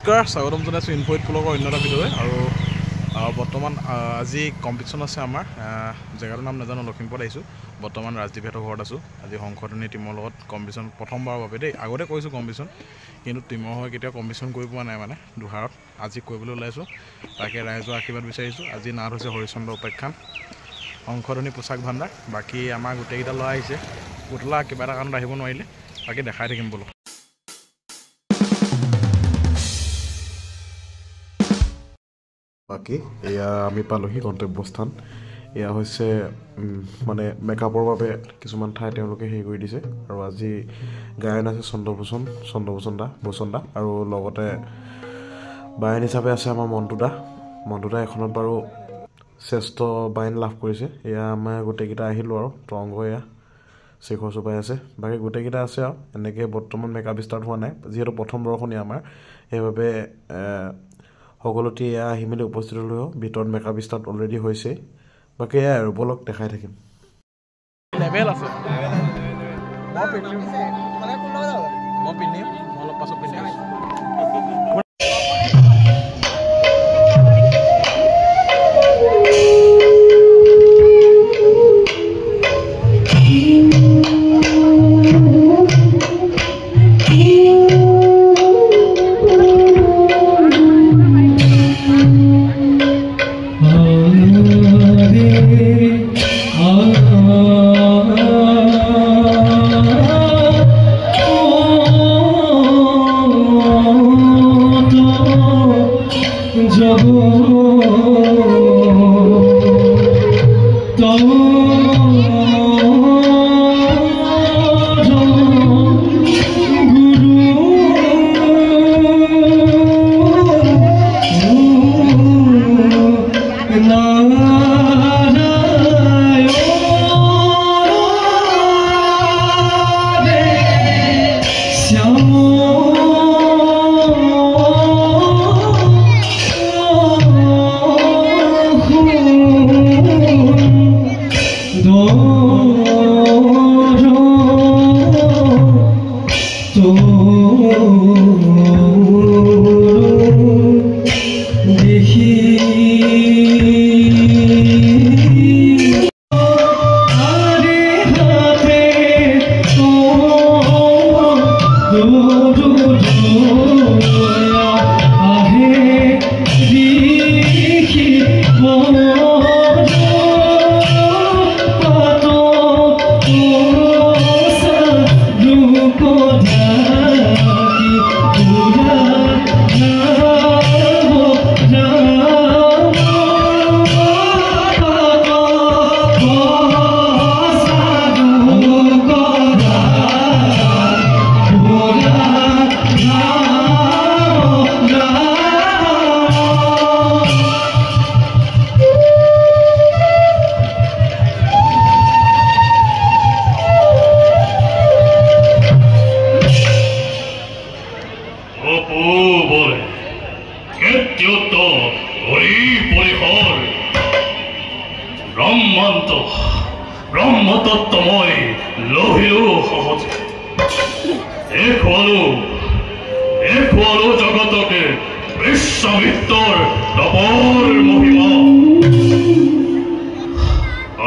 নমস্কাৰ স্বাগতম জনাইছোঁ ইনফোইট ব্লগৰ অন্য এটা ভিডিঅ'লৈ আৰু বৰ্তমান আজি কম্পিটিশ্যন আছে আমাৰ জেগাটোৰ নাম নাজানো লখিমপুৰত আহিছোঁ বৰ্তমান ৰাজদীপহঁতৰ ঘৰত আছোঁ আজি সংশোধনী টীমৰ লগত কম্পিটিশ্যন প্ৰথমবাৰৰ বাবে দেই আগতে কৰিছোঁ কম্পিটিশ্যন কিন্তু টীমৰ হৈ কেতিয়াও কম্পিটিশ্যন কৰি পোৱা নাই মানে দুহাৰত আজি কৰিবলৈ ওলাইছোঁ তাকে ৰাইজৰ আশীৰ্বাদ বিচাৰিছোঁ আজি নাট হৈছে হৰিচন্দ্ৰ উপাখ্যান সংশোধনী পোচাক ভাণ্ডাৰ বাকী আমাৰ গোটেইকেইটা ল'ৰা আহিছে পুতলা কিবা এটা কাৰণত আহিব নোৱাৰিলে বাকী দেখাই থাকিম বোলো বাকি এয়া আমি পালোহি গন্তব্যস্থান এয়া হৈছে মানে মেকআপৰ বাবে কিছুমান ঠাই তেওঁলোকে হেৰি কৰি দিছে আৰু আজি গায়ন আছে চন্দ্ৰভূষণ দা আৰু লগতে বায়ন হিচাপে আছে আমাৰ মন্টুদা এখনত বাৰু শ্ৰেষ্ঠ বায়ন লাভ কৰিছে এয়া আমাৰ গোটেইকেইটা আহিলোঁ আৰু তৰংগ এয়া শেখৰ চুপাই আছে বাকী গোটেইকেইটা আছে আৰু এনেকৈ বৰ্তমান মেকআপ ষ্টাৰ্ট হোৱা নাই যিহেতু প্ৰথম দৰ্শনী আমাৰ সেইবাবে সকলোতে এয়া আহি মেলি উপস্থিত হ'লেও ভিতৰত মেকআপ ষ্টাৰ্ট অলৰেডি হৈছে বাকী এয়া আৰু বলক দেখাই থাকিম লেভেল আছে মই পিন্ধিম অলপ পাছত পিন্ধিম ব্ৰহ্মতত্ত্বময় লহিলো সহজে দেখুৱালো জগতকে বিশ্বামিত্ৰৰ তপৰ মহিমা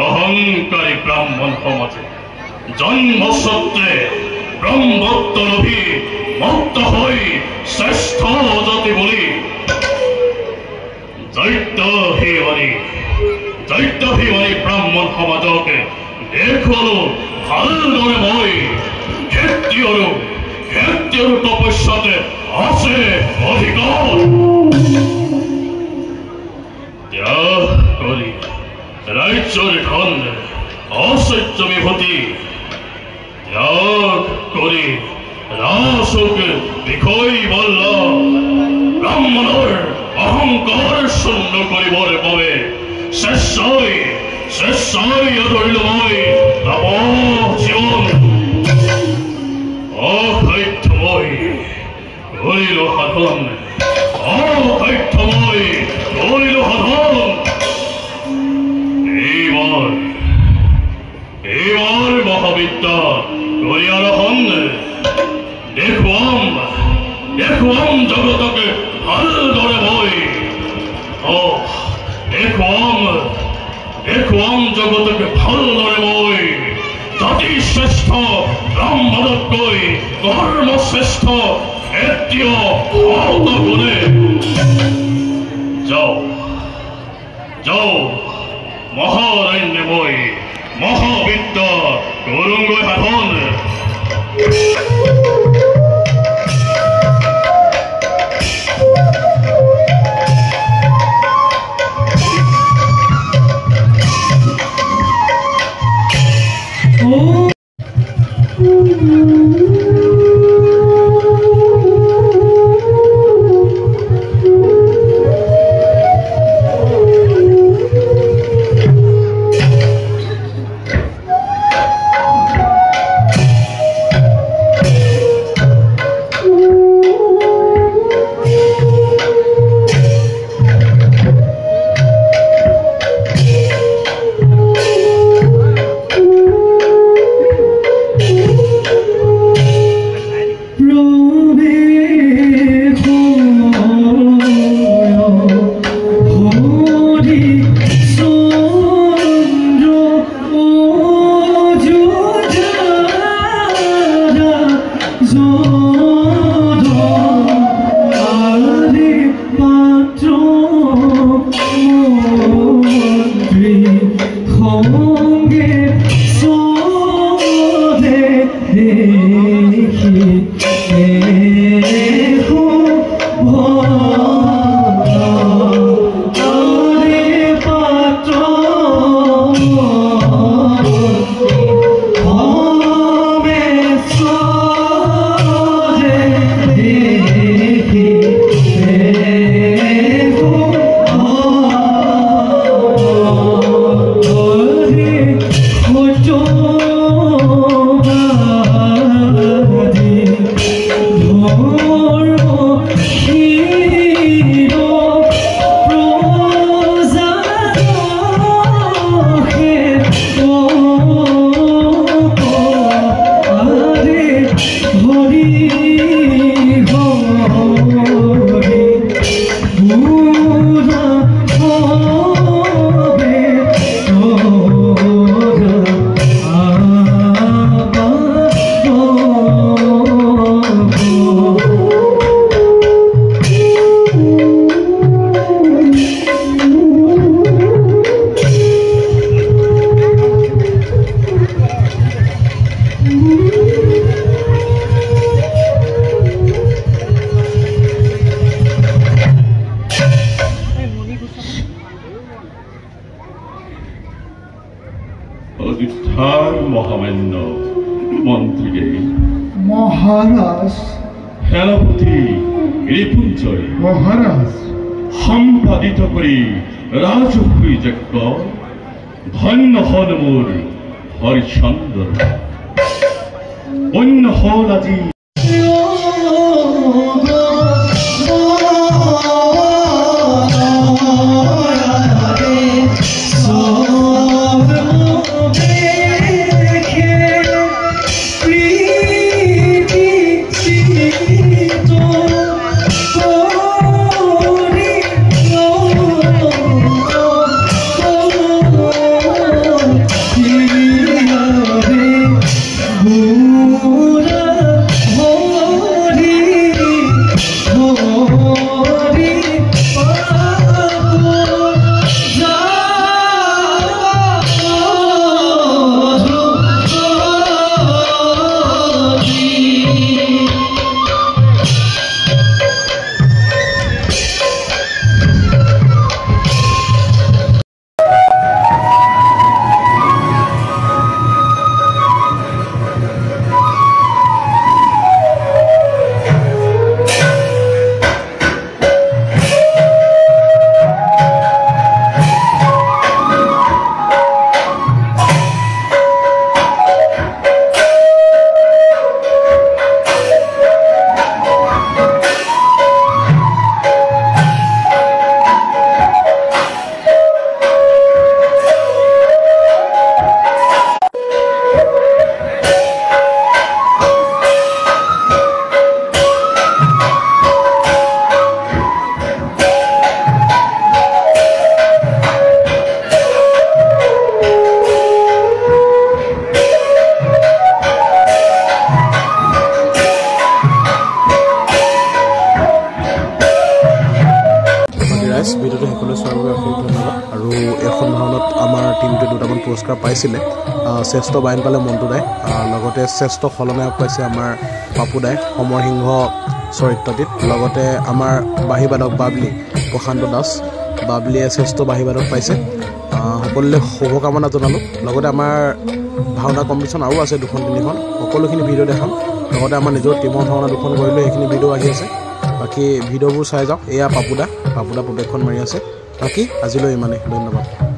অহংকাৰী ব্ৰাহ্মণ সমাজে জন্মস্বত্ৰে ব্ৰহ্মত্ব লভি মুক্ত হৈ শ্ৰেষ্ঠ জাতি বুলি দৈত্যভিমানী ব্ৰাহ্মণ সমাজকে দেখুৱালো ভালদৰে মই ক্ষেত্ৰীয়ৰো তপস্যাতে আছে অধিকাৰ ত্যাগ কৰি ৰাজ্যৰ ধন অসহ্য বিভূতি ত্যাগ কৰি ৰাজক বিষয় বল্ল ব্ৰাহ্মণৰ অহংকাৰ শূন্য কৰিবৰ বাবে শ্ৰেষ্ঠই ধৰিলো মই তপ জীৱন অসাধ্যময় কৰিলো সাধন এইবাৰ মহাবিদ্যা কৰি আৰহণ দেখুৱাম জগতকে ভালদৰে মই দেখুৱাম জগতকে ভালদৰে মই জাতি শ্ৰেষ্ঠ ব্ৰাহ্মণতকৈ কৰ্মশ্ৰেষ্ঠ এতিয়া গুণে যাওঁ মহাৰণ্যময় মহাবিদ্য গৌৰংগৈ সাধন মহামান্য মন্ত্ৰীকে মহাৰাজ সেনাপতি ৰিপুঞ্জয় মহাৰাজ সম্পাদিত কৰি ৰাজহুই যজ্ঞ ধন্য হল মোৰ হৰিচন্দ্ৰ অন্য হল আজি Oh পুৰস্কাৰ পাইছিলে শ্ৰেষ্ঠ বায়ন পালে মণ্টু দাই লগতে শ্ৰেষ্ঠ খলনায়ক পাইছে আমাৰ পাপু দাই সমৰ সিংহ চৰিত্ৰটিত লগতে আমাৰ বাঁহীবাদক বাবলি প্ৰশান্ত দাস বাবলিয়ে শ্ৰেষ্ঠ বাঁহীবাদক পাইছে সকলোলৈ শুভকামনা জনালোঁ লগতে আমাৰ ভাওনা কম্পিটিশ্যন আৰু আছে 2-3খন সকলোখিনি ভিডিঅ' দেখাম লগতে আমাৰ নিজৰ টিমৰ ভাওনা 2খন কৰিলোঁ সেইখিনি ভিডিঅ' আহি আছে বাকী ভিডিঅ'বোৰ চাই যাওক এয়া পাপুদা প্ৰৱেশখন মাৰি আছে বাকী আজিলৈ ইমানেই ধন্যবাদ